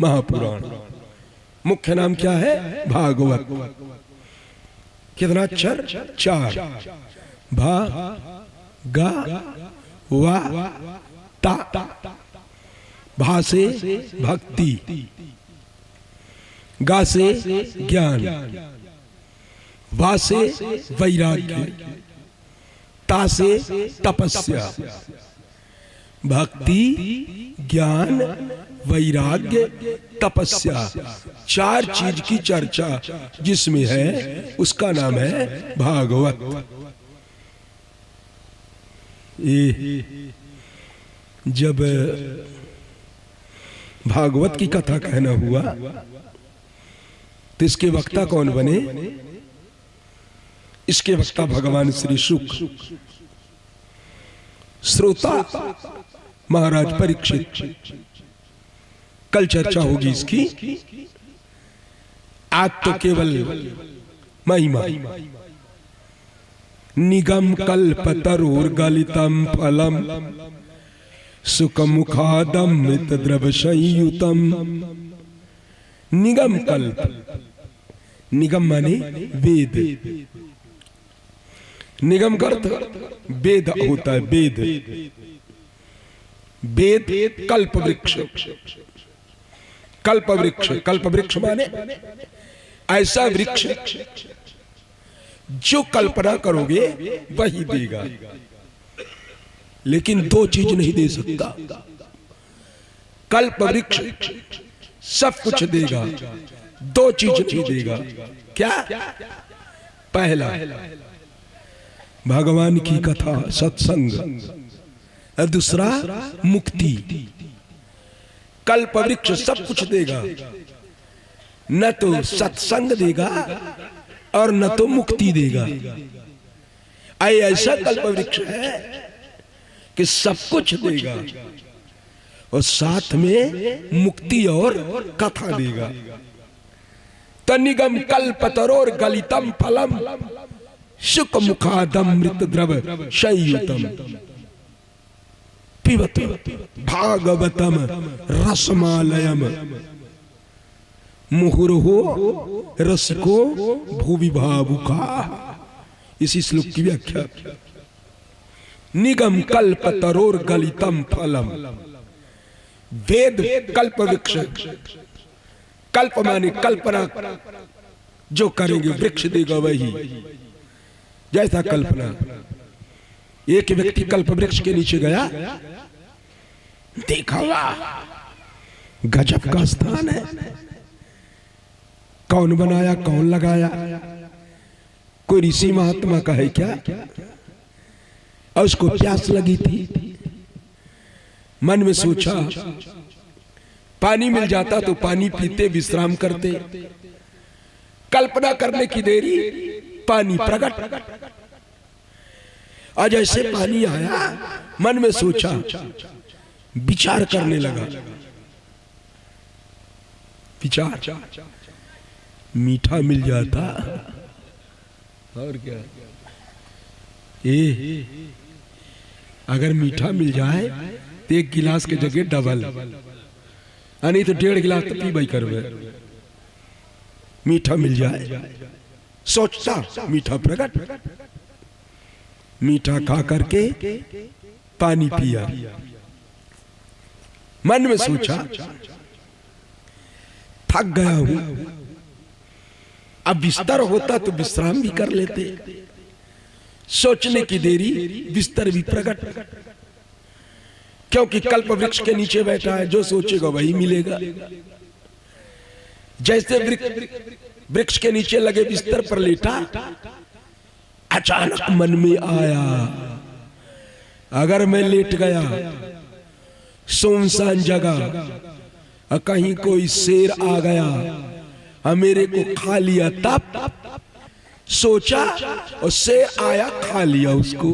महापुराण। मुख्य नाम क्या है? भागवत। कितना अक्षर? 4। भा गा वा ता। भा से भक्ति, गा से ज्ञान, वा से वैराग्य, ता से तपस्या। भक्ति, ज्ञान, वैराग्य, तपस्या, 4 चीज की चर्चा जिसमें है उसका नाम है भागवत। जब भागवत की कथा कहना हुआ तो इसके वक्ता कौन बने? इसके वक्ता भगवान श्री शुक, श्रोता महाराज परीक्षित। कल चर्चा होगी इसकी। आज तो केवल महिमा। निगम कल्पतरोर्गलितम फलम सुखमुखादमृत द्रव संयुतम। निगम कल्प, निगम माने वेद। निगम का अर्थ वेद होता है। वेद, वेद कल्प वृक्ष। कल्प वृक्ष, कल्प वृक्ष माने ऐसा वृक्ष जो कल्पना करोगे वही देगा, लेकिन 2 चीज नहीं दे सकता। कल्प वृक्ष सब कुछ देगा, 2 चीज नहीं देगा। क्या? पहला भगवान की कथा, सत्संग, और दूसरा मुक्ति। कल्प वृक्ष सब कुछ देगा, न तो सत्संग देगा और न तो मुक्ति देगा। ऐसा कल्प वृक्ष है कि सब कुछ देगा और साथ में मुक्ति और कथा देगा। तनिगम कल्पतरोर गलितम फलम सुख मुखादमृत द्रव संयुतम पिबत भागवतम रसमालयम मुहुर्हो रसिको भुवि भावुका। इसी श्लोक की व्याख्या। निगम कल्पतरोर गलितम फलम। वेद कल्प वृक्ष। कल्प माने कल्पना जो करेंगे वृक्ष देगा वही। जैसा कल्पना। एक व्यक्ति कल्प वृक्ष के नीचे गया, देखा वाह गजब का स्थान है, कौन बनाया, कौन लगाया, कोई ऋषि महात्मा का है क्या? और उसको प्यास लगी थी, मन में सोचा पानी मिल जाता तो पानी पीते, विश्राम करते। कल्पना करने की देरी, पानी प्रकट। और जैसे पानी आया, मन में सोचा, विचार करने लगा। विचार, मीठा मिल जाता और क्या, अगर मीठा मिल जाए तो 1 गिलास के जगह डबल, नहीं तो 1.5 गिलास तो पी भाई कर। मीठा मिल जाए, सोचता, मीठा प्रकट। मीठा खा करके पानी पिया, मन में सोचा थक गया हूं, अब बिस्तर होता तो विश्राम भी कर लेते। सोचने की देरी, बिस्तर भी प्रकट, क्योंकि कल्प वृक्ष के नीचे बैठा है, जो सोचेगा वही मिलेगा। जैसे वृक्ष के नीचे लगे बिस्तर पर लेटा, अचानक मन में आया, अगर मैं लेट गया सुनसान जगह, कहीं कोई शेर आ गया और मेरे को खा लिया, तब सोचा और शेर आया, खा लिया उसको,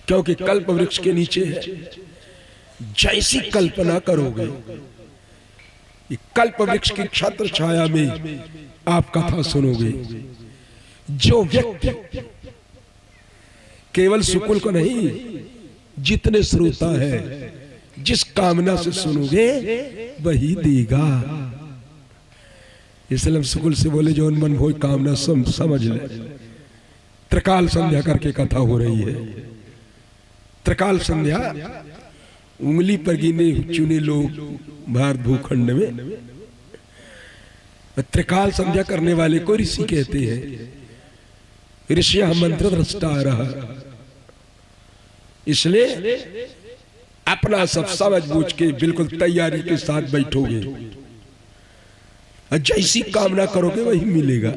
क्योंकि कल्प वृक्ष के नीचे है। जैसी कल्पना करोगे, कल्प वृक्ष की छत्र छाया में आप कथा सुनोगे। जो व्यक्ति केवल सुकुल को नहीं, जितने श्रोता है जिस कामना से सुनोगे वही देगा। इसलिए हम स्कूल से बोले जो मन भोज कामना समझ ले। त्रिकाल संध्या करके कथा हो रही है। त्रिकाल संध्या उंगली पर गिने चुने लोग भारत भूखंड में त्रिकाल संध्या करने वाले को ऋषि कहते हैं। ऋषि मंत्र दृष्टा रहा, इसलिए अपना सब समझ बूझ के बिल्कुल तैयारी के साथ बैठोगे, जैसी कामना करोगे वही मिलेगा।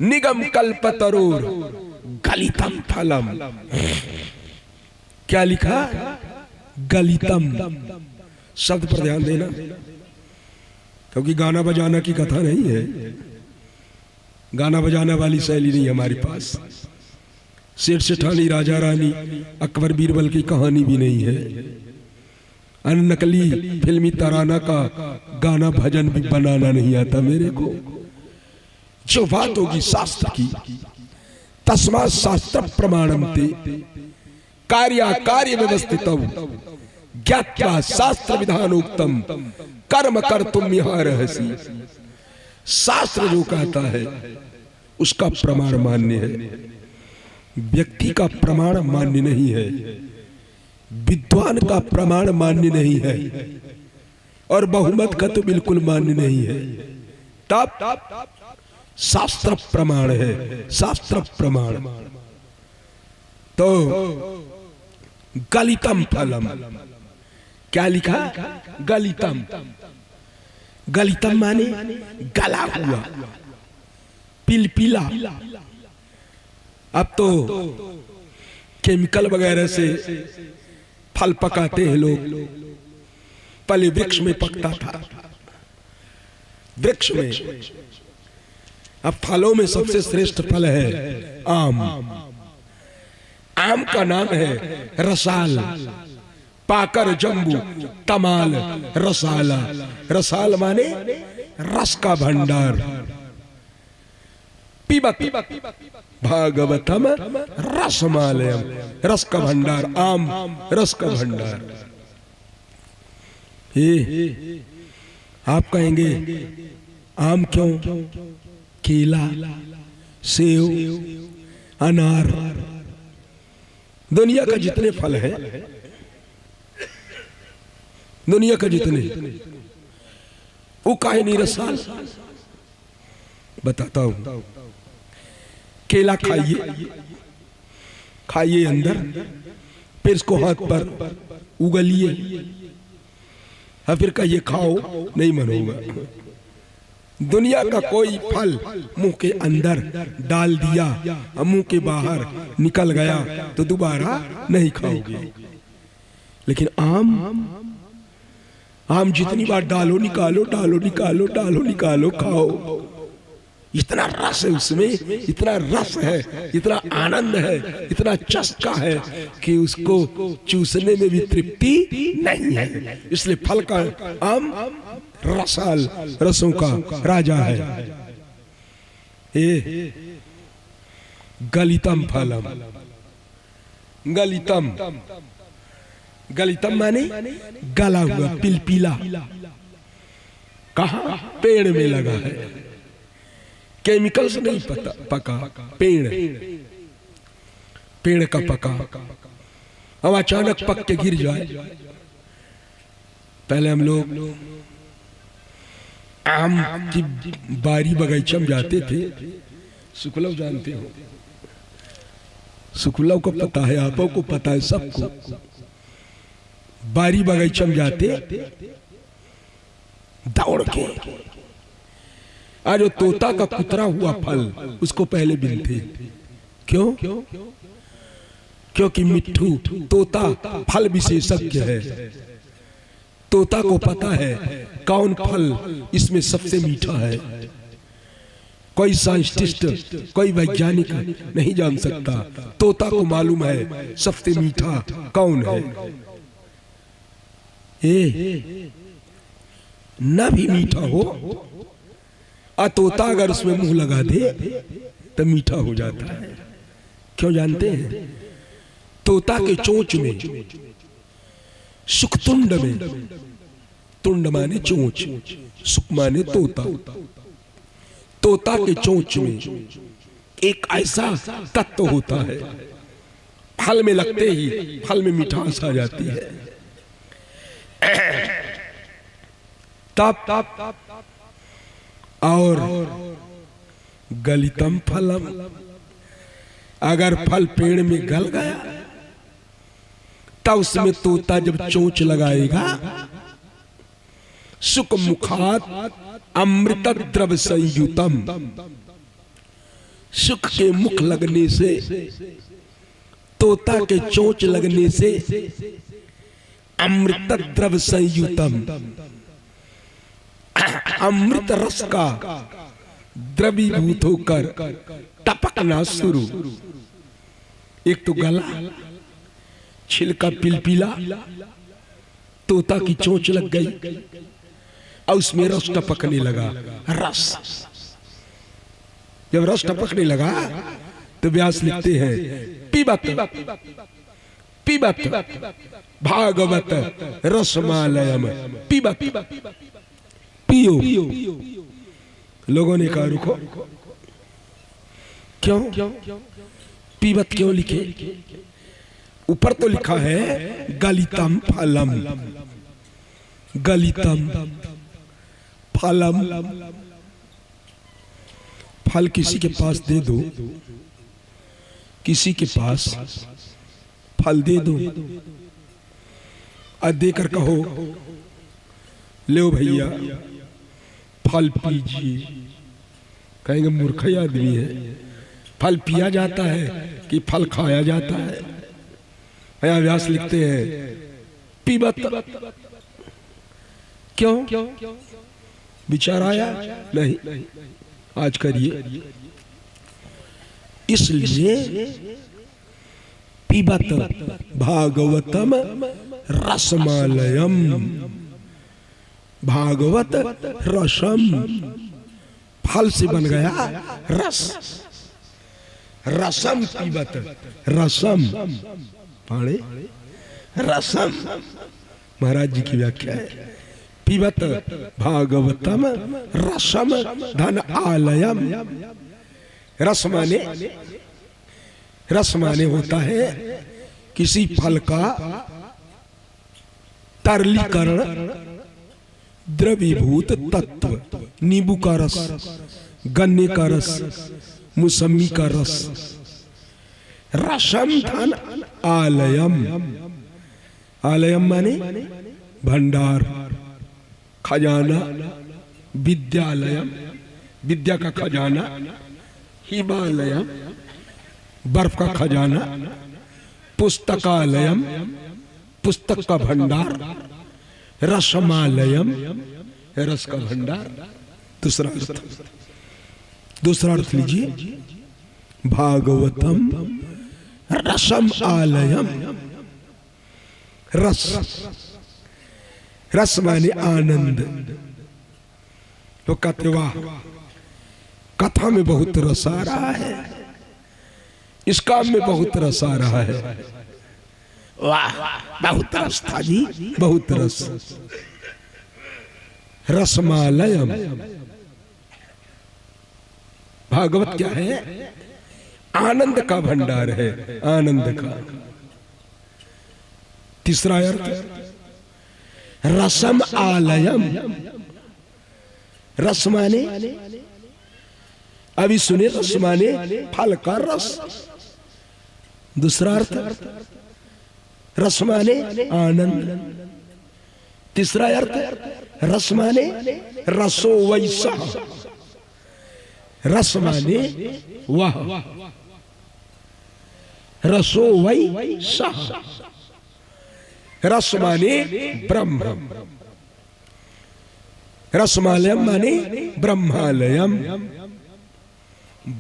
निगम कल्पतरोर गलितम फलम। क्या लिखा? गलितम शब्द पर ध्यान देना, क्योंकि गाना बजाना की कथा नहीं है। गाना बजाना वाली शैली नहीं हमारे पास। शेर सेठानी, राजा रानी, अकबर बीरबल की कहानी भी नहीं है। नकली फिल्मी तराना का गाना भजन भी बनाना नहीं आता मेरे को। जो बात होगी शास्त्र की, तस्मात् शास्त्र प्रमाणम ते कार्य कार्य व्यवस्थितम ज्ञात्वा शास्त्र विधानोक्तम कर्म कर्तुम इहारहसि। शास्त्र जो कहता है उसका प्रमाण मान्य है, व्यक्ति का प्रमाण मान्य नहीं है, विद्वान का प्रमाण मान्य नहीं है, और बहुमत का तो बिल्कुल मान्य नहीं है। तब शास्त्र प्रमाण है, शास्त्र प्रमाण। तो गलितम फलम, क्या लिखा? गलितम। गलितम माने गला हुआ, पिलपिला। अब तो केमिकल वगैरह से फल पकाते हैं लोग, पहले वृक्ष में पकता था, वृक्ष में। अब फलों में सबसे श्रेष्ठ फल है आम। आम का नाम है रसाल, पाकर जम्बू, तमाल, रसाला। रसाल माने रस का भंडार। पिबत भागवतम रसमालयम, रस का भंडार, आम रस का भंडार। आप कहेंगे आम क्यों? केला, सेब, अनार, दुनिया का जितने फल हैं, दुनिया का जितने, वो काहे नहीं रसाल? बताता हूं। केला खाइए, खाइए अंदर, फिर इसको हाथ पर उगलिए, फिर कहिए खाओ, नहीं मन होगा। दुनिया का कोई फल मुंह के अंदर डाल दिया और मुंह के बाहर निकल गया तो दोबारा नहीं खाओगे। लेकिन आम जितनी बार डालो निकालो, डालो निकालो, डालो निकालो, खाओ। इतना रस है उसमें, इतना रस है, इतना आनंद है, इतना चस्का है कि उसको चूसने में भी तृप्ति नहीं है। इसलिए फल का आम रसाल, रसों का राजा है। गलितम फलम। गलितम, गलितम माने गला हुआ, पिलपिला। कहाँ? पेड़ में लगा है, केमिकल से नहीं पका, पेड़, पेड़ का पका। अब अचानक पक के गिर जाए। पहले हम लोग आम की बारी बगीचा में जाते थे। सुखलव जानते हो? सुखलव को पता है, आपको को पता है, सबको। बारी बगीचा में जाते दौड़ के, आज जो तोता का कुतरा हुआ फल उसको पहले बिनते। क्यों? क्योंकि मिट्ठू तोता फल विशेषज्ञ है। तोता को पता है कौन फल इसमें सबसे मीठा है। कोई साइंटिस्ट, कोई वैज्ञानिक नहीं जान सकता। तोता को मालूम है सबसे मीठा कौन है। न भी मीठा हो, तोता अगर उसमें मुंह लगा दे तो मीठा हो जाता है। क्यों जानते हैं? तोता के चोंच में सुखतुंड में, तुंड माने चोंच, सुख माने तोता, तोता के चोंच में एक ऐसा तत्व होता है, फल में लगते ही फल में मिठास आ जाती है। तप और गलितम फलम, अगर फल पेड़ में गल गया तब उसमें तोता जब चोंच लगाएगा, सुख मुखात अमृत द्रव संयुतम, सुख के मुख लगने से, तोता के चोंच लगने से अमृत द्रव संयुतम, अमृत रस का द्रवीभूत होकर टपकना शुरू। एक तो गला, छिलका पिलपिला, तोता की चोंच लग गई और उसमें रस टपकने लगा। रस जब रस टपकने लगा तो व्यास लिखते हैं पिबत पिबत भागवत रसमालयम, पिबत पियो। लोगों ने कहा रुको, क्यों पिबत क्यों लिखे? ऊपर तो लिखा है गलितम फलम, गलितम फलम। फल किसी के पास दे दो, किसी के पास फल दे दो और देकर कहो लो भैया फल पीजिए, कहेंगे मूर्ख आदमी है, फल पिया जाता है कि फल खाया जाता है? यहाँ व्यास लिखते हैं पिबत। क्यों विचार आया? नहीं, आज करिए। इसलिए पिबत भागवतम रसमालयम, भागवत रसम, फल से बन गया रस। रसम पिबत, रसम पढ़े, रसम महाराज जी की व्याख्या है। पिबत भागवतम रसम धन आलयम। रस माने होता है किसी फल का तरलीकरण, द्रवीभूत तत्व। नींबू का रस, गन्ने का रस, मौसमी का रस। रसम धन आलयम, आलयम माने भंडार, खजाना। विद्यालयम, विद्या का खजाना। हिमालयम, बर्फ का खजाना। पुस्तकालयम, पुस्तक का भंडार। रसमालयम, रस का भंडार। दूसरा अर्थ लीजिए, भागवतम रसम आलयम। रस, रस माने आनंद। तो कहते वाह, कथा में बहुत रस आ रहा है, इस काम में बहुत रस आ रहा है। वाह, बहुत रस था जी, बहुत रस। रसमालयम, भागवत क्या है? आनंद का भंडार है, आनंद का। तीसरा अर्थ रसम आलयम। रस माने, अभी सुने, रस माने फल का रस। दूसरा अर्थ रस माने आनंद। तीसरा अर्थ रस माने रसो वैसा। रस माने वह, रसो वैसा। रस माने ब्रह्म। रसमालयम माने ब्रह्मालयम,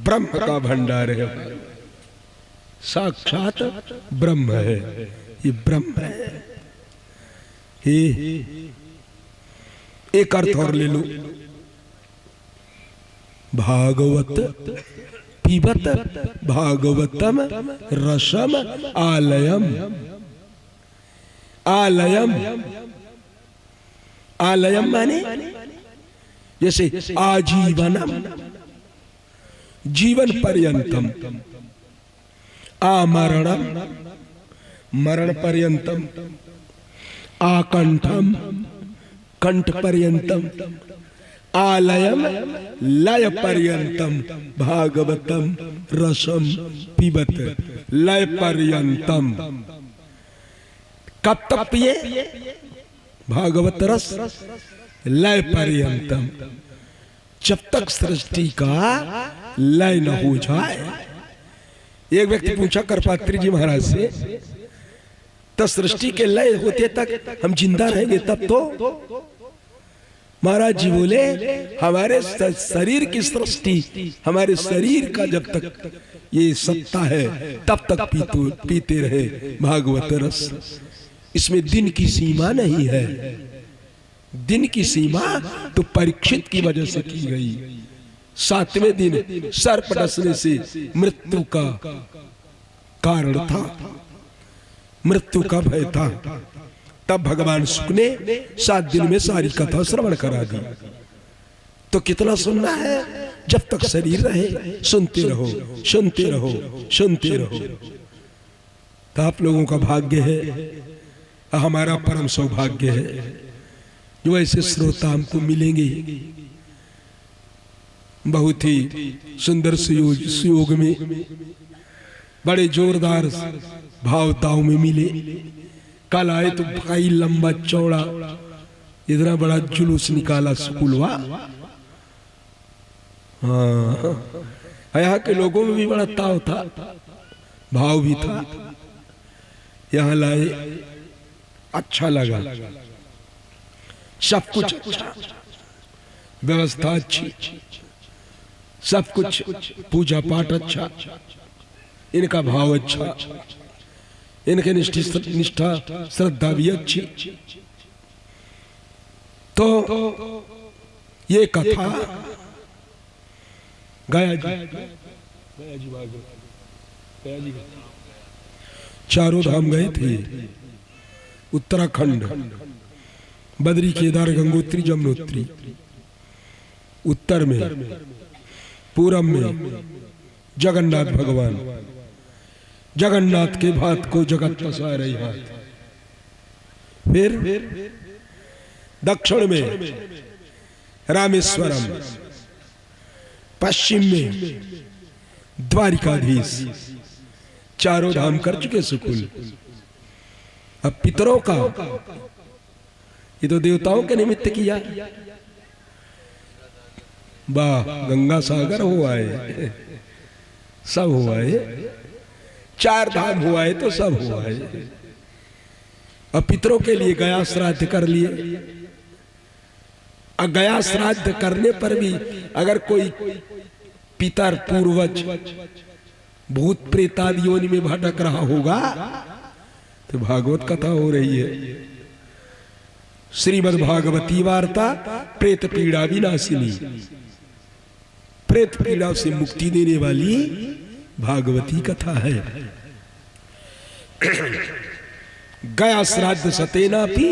ब्रह्म का भंडार है, साक्षात ब्रह्म है, ये ब्रह्म है। एक अर्थ और ले लो, भागवत पिबत भागवतम रसम आलयम। आलयम, आलयम माने जैसे आजीवनम, जीवन पर्यंतम, आमरणम, मरण पर्यंतम, आकंठम, कंठ पर्यंतम, आलयम लय पर्यंतम, भागवतम रसम पिबत, लय पर्यंतम। कब तक पिए? भागवत रस लय पर्यंतम, जब तक सृष्टि का लय न हो जाए। एक व्यक्ति पूछा करपात्री जी महाराज से, तो सृष्टि के लय होते तक हम जिंदा रहेंगे तब तो? महाराज जी बोले, हमारे शरीर की सृष्टि, हमारे शरीर का जब तक ये सत्ता है तब तक पीते रहे भागवत रस। इसमें दिन की सीमा नहीं है। दिन की सीमा तो परीक्षित की वजह से की गई। 7वें दिन सर्प डसने से मृत्यु का कारण था, मृत्यु का भय था। तब भगवान शुक ने 7 दिन में सारी कथा श्रवण करा दी। तो कितना सुनना है? जब तक शरीर रहे सुनते रहो, सुनते रहो, सुनते रहो। तो आप लोगों का भाग्य है, हमारा परम सौभाग्य है जो ऐसे श्रोता हमको मिलेंगे। बहुत ही सुंदर सुयोग में, बड़े जोरदार भाव ताव में मिले। कल आए तो भाई लंबा चौड़ा इतना बड़ा जुलूस निकाला स्कूलवा। हाँ, यहाँ के लोगों में भी बड़ा ताव था, भाव भी था। यहाँ लाए, अच्छा लगा, सब कुछ अच्छा, व्यवस्था अच्छी, सब कुछ, पूजा पाठ अच्छा, इनका भाव अच्छा, इनके निष्ठा श्रद्धा भी अच्छी। तो ये कथा गया जी चारों धाम गए थे। उत्तराखंड, बद्री, केदार, गंगोत्री, जमुनोत्री। उत्तर में, पूरब में जगन्नाथ भगवान, जगन्नाथ के भात को जगत पसा रही हाथ। फिर दक्षिण में रामेश्वरम, पश्चिम में द्वारिकाधीश। चारों धाम कर चुके सुकुल। अब पितरों का, ये तो देवताओं के निमित्त किया। वाह, गंगा सागर हुआ है, सब हुआ है। 4 धाम हुआ है तो सब हुआ है। अब पितरों के लिए गया श्राद्ध कर लिए। अब गया श्राद्ध करने पर भी अगर कोई पितर पूर्वज भूत प्रेत आदि योनि में भटक रहा होगा तो भागवत कथा हो रही है। श्रीमद् भागवती वार्ता प्रेत पीड़ा विनाशिनी, प्रेत पीड़ा से मुक्ति देने वाली भागवती कथा है। गया श्राद्ध सतेना भी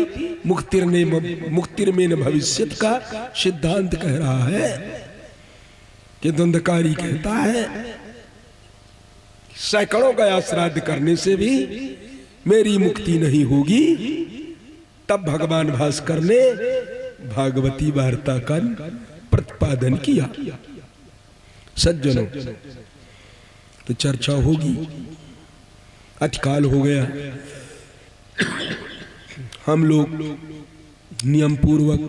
मुक्तिर्मेन भविष्यत का सिद्धांत कह रहा है कि दंडकारी कहता है सैकड़ों गया श्राद्ध करने से भी मेरी मुक्ति नहीं होगी। तब भगवान भास्कर ने भागवती वार्ता का प्रतिपादन किया। सज्जनों, तो चर्चा होगी। अतिकाल हो गया। हम लोग नियम पूर्वक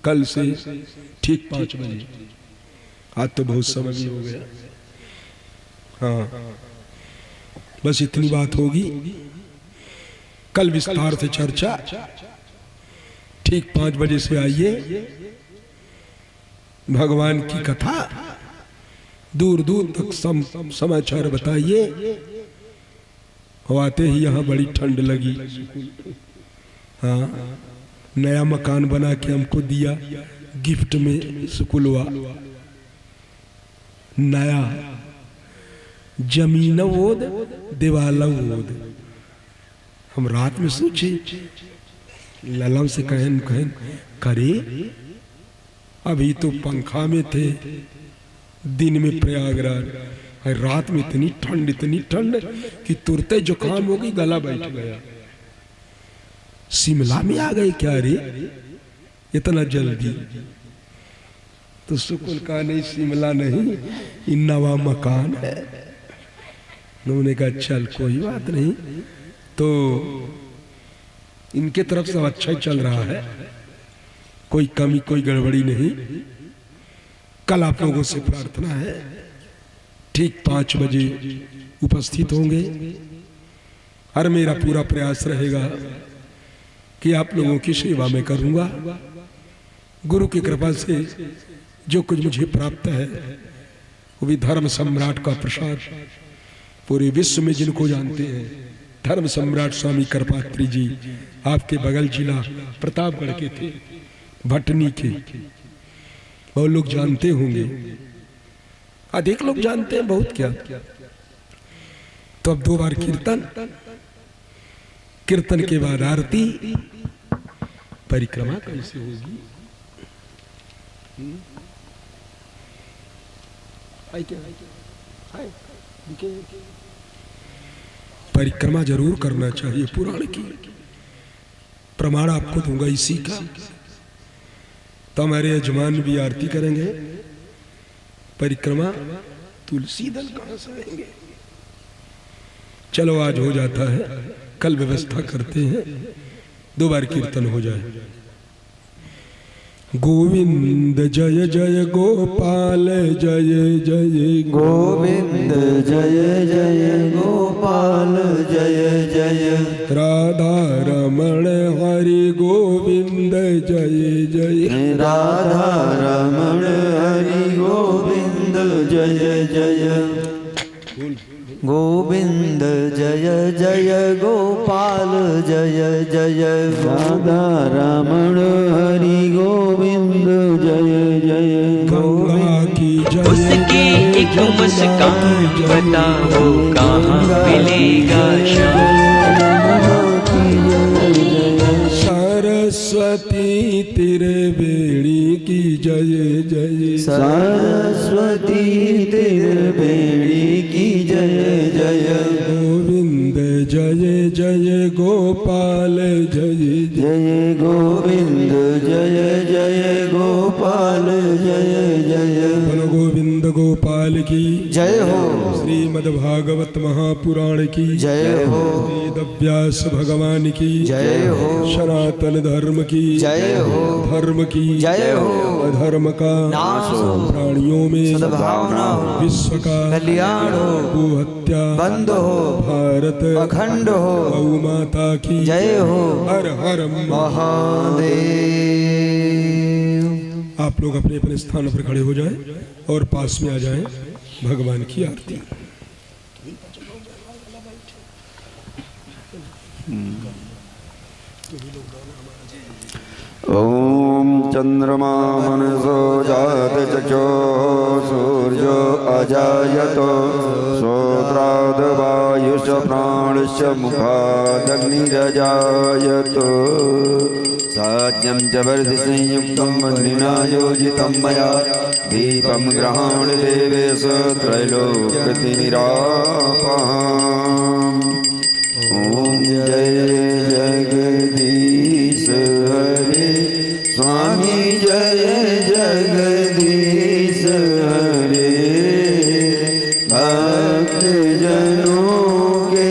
कल से ठीक 5 बजे, आज तो बहुत समय भी हो गया। हाँ, बस इतनी बात होगी। कल विस्तार से चर्चा ठीक 5 बजे से आइए। भगवान की कथा दूर दूर तक समाचार बताइए। आते ही यहाँ बड़ी ठंड लगी। हाँ, नया मकान बना के हमको दिया गिफ्ट में सुकुलवा। नया जमीन ओद, दीवाल ओद। हम रात में सोचे, ललम से कहन कहन करे अभी तो पंखा में थे, दिन में प्रयागराज, रात में इतनी ठंड कि तुरते जुकाम हो गई, गला बैठ गया। शिमला में आ गए क्या रे इतना जल्दी? तो सुकुल का नहीं, शिमला नहीं, इन नवा मकान है। उन्होंने कहा चल कोई बात नहीं, तो इनके तरफ से अच्छा ही चल रहा है, कोई कमी कोई गड़बड़ी नहीं। कल आप लोगों से प्रार्थना है ठीक 5 बजे उपस्थित होंगे, और मेरा पूरा प्रयास रहेगा कि आप लोगों की सेवा में करूंगा। गुरु की कृपा से जो कुछ मुझे प्राप्त है वो भी धर्म सम्राट का प्रसाद। पूरे विश्व में जिनको जानते हैं, धर्म सम्राट स्वामी कृपात्री जी आपके बगल जिला प्रतापगढ़ के थे, भटनी के, बहुत लोग जानते होंगे, अधिक लोग जानते हैं, बहुत क्या। तो अब 2 बार कीर्तन, कीर्तन के बाद आरती, परिक्रमा कैसे होगी? परिक्रमा जरूर करना चाहिए पुराण की, प्रमाण आपको दूंगा इसी का। तो हमारे यजमान भी आरती करेंगे, परिक्रमा तुलसी दल कहां से आएंगे? चलो आज हो जाता है, कल व्यवस्था करते हैं, 2 बार कीर्तन हो जाए। गोविंद जय जय गोपाल जय जय गोविंद जय जय गोपाल जय जय राधा रमण हरि गोविंद जय जय राधा रमण हरि गोविंद जय जय गोविंद जय जय गोपाल जय जय राधा रमण हरि गोविंद जय जय गंगा की जय उसकी एक मुस्कान बताओ कहाँ मिलेगा सरस्वती त्रिवेणी की जय जय सरस्वती त्रिवेणी की जय जय गोविंद जय जय गोपाल जय जय गोविंद जय जय गोपाल जय जय बोलो गोविंद गोपाल की जय हो श्रीमद् भागवत महापुराण की जय हो वेद व्यास भगवान की जय हो सनातन धर्म की जय हो धर्म की जय हो अधर्म का नाश हो प्राणियों में सद्भावना हो विश्व का कल्याण हो गो हत्या बंद हो भारत अखंड हो गौ माता की जय हो हर हर महादेव। आप लोग अपने अपने स्थान पर खड़े हो जाएं और पास में आ जाएं, भगवान की आरती। ओम चंद्रमा मनसो जात चक्षो सूर्यो अजायतो श्रोत्राद वायुष प्राणश्च मुखादग्निरजायतो साज्यं च वर्धि संयुक्तं वह्निना योजितं मया दीपं गृहाण देवेश त्रैलोक्यतिनिरापहाम्। ओम जय जगदीश हरे स्वामी जय जगदीश हरे भक्त जनों के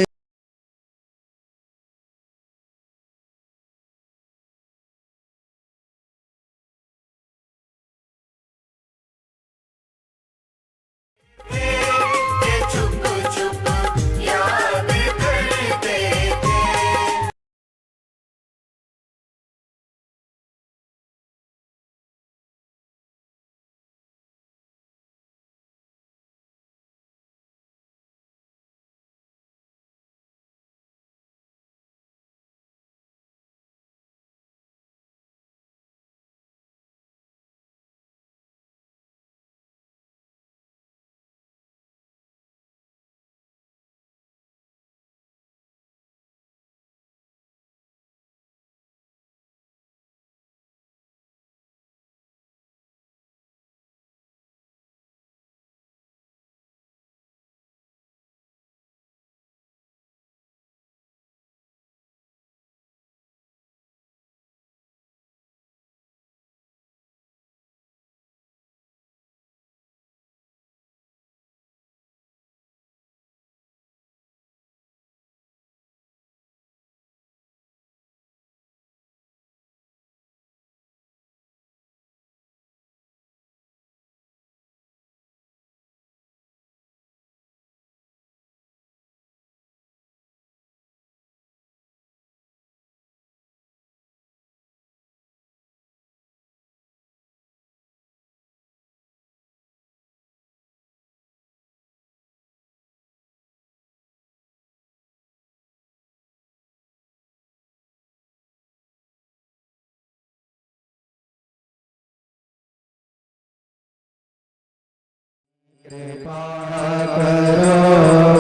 करो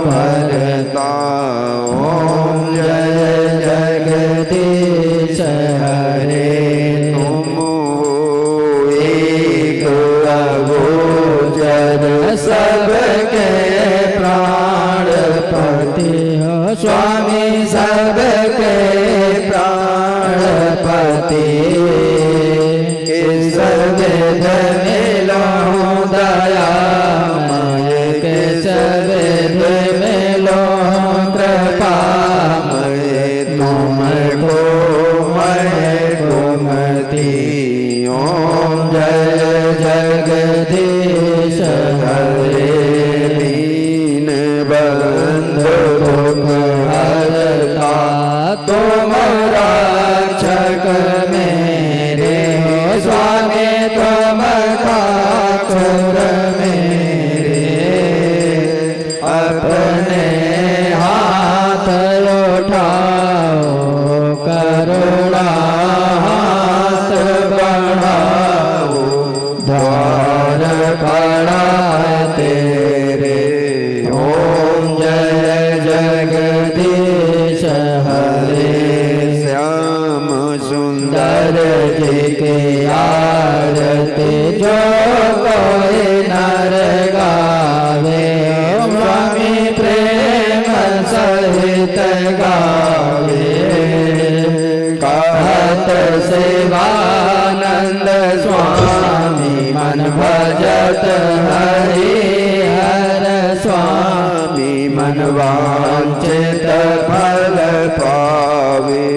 भरता ओम जय जगदीश हरे तुम हो एक अगोचर सबके प्राणपति हो स्वामी सबके प्राणपति इस वेद मिलो दया ओम जय जगदीश हरे दीन बंधु दुख हरता तुम रक्षक मेरे हो स्वामी तुम ठाकुर मेरे अपने हाथ उठाओ करुणा द्वार पड़ा तेरे ओम जय जगदीश हरे श्याम सुंदर जी के आरती जो कोई नर गावे स्वामी प्रेम सहित गावे कहत शिवानंद स्वामी मन भजत हरि हर स्वामी मन वांछित फल पावे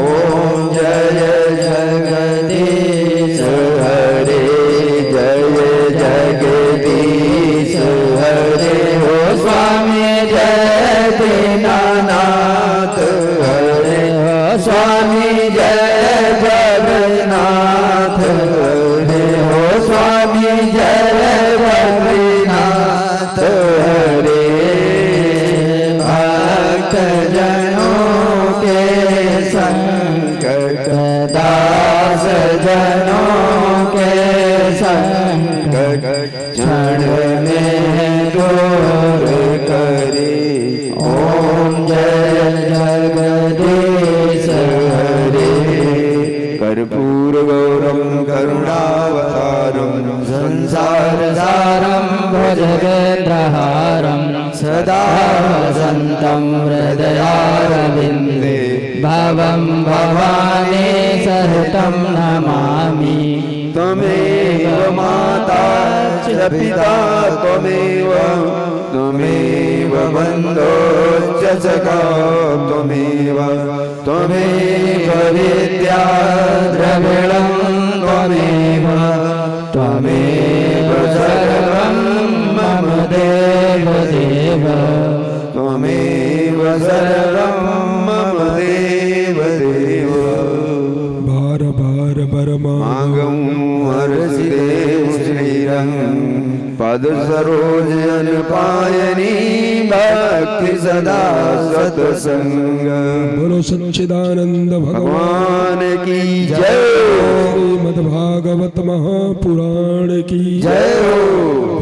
ओम जय जगदीश हरे जय जगदीश हरे हो स्वामी जय दीनानाथ हरे हो स्वामी जय जगन्नाथ हरे हो स्वामी जय रघुनाथ हरे भक्त जनों के संकट दास जनों के संकट क्षण में दूर करे ओम जय जगदीश हरे कर्पूरगौरं करुणावतारं संसार सारं भुजगेन्द्रहारं सदा वसन्तं हृदयारविन्दे भवं भवानी सहितं नमामि त्वमेव माता च पिता त्वमेव त्वमेव बन्धो च सखा त्वमेव त्वमेव विद्या द्रविणं त्वमेव त्वमेव सर्वं मम देव देव त्वमेव सर्वं मम देव देव बार बार बरमा मागं हरसिदेव श्रीरंग पद सरोज अनपायनी भक्ति सदा सत्संग बोलो सच्चिदानंद भगवान की जय श्रीमद्भागवत महापुराण की जय हो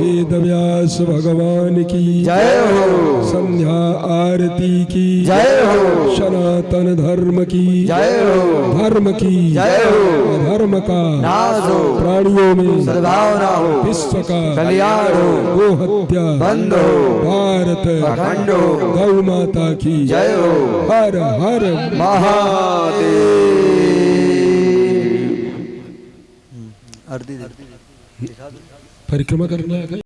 वेद व्यास भगवान की जय हो संध्या आरती की जय हो सनातन धर्म की जय हो धर्म की जय हो धर्म का नाश हो प्राणियों में सद्भावना हो विश्व का कल्याण हो गो हत्या बंद हो भारत अखंड हो गौ माता की जय हो हर हर महादेव परिक्रमा करना है।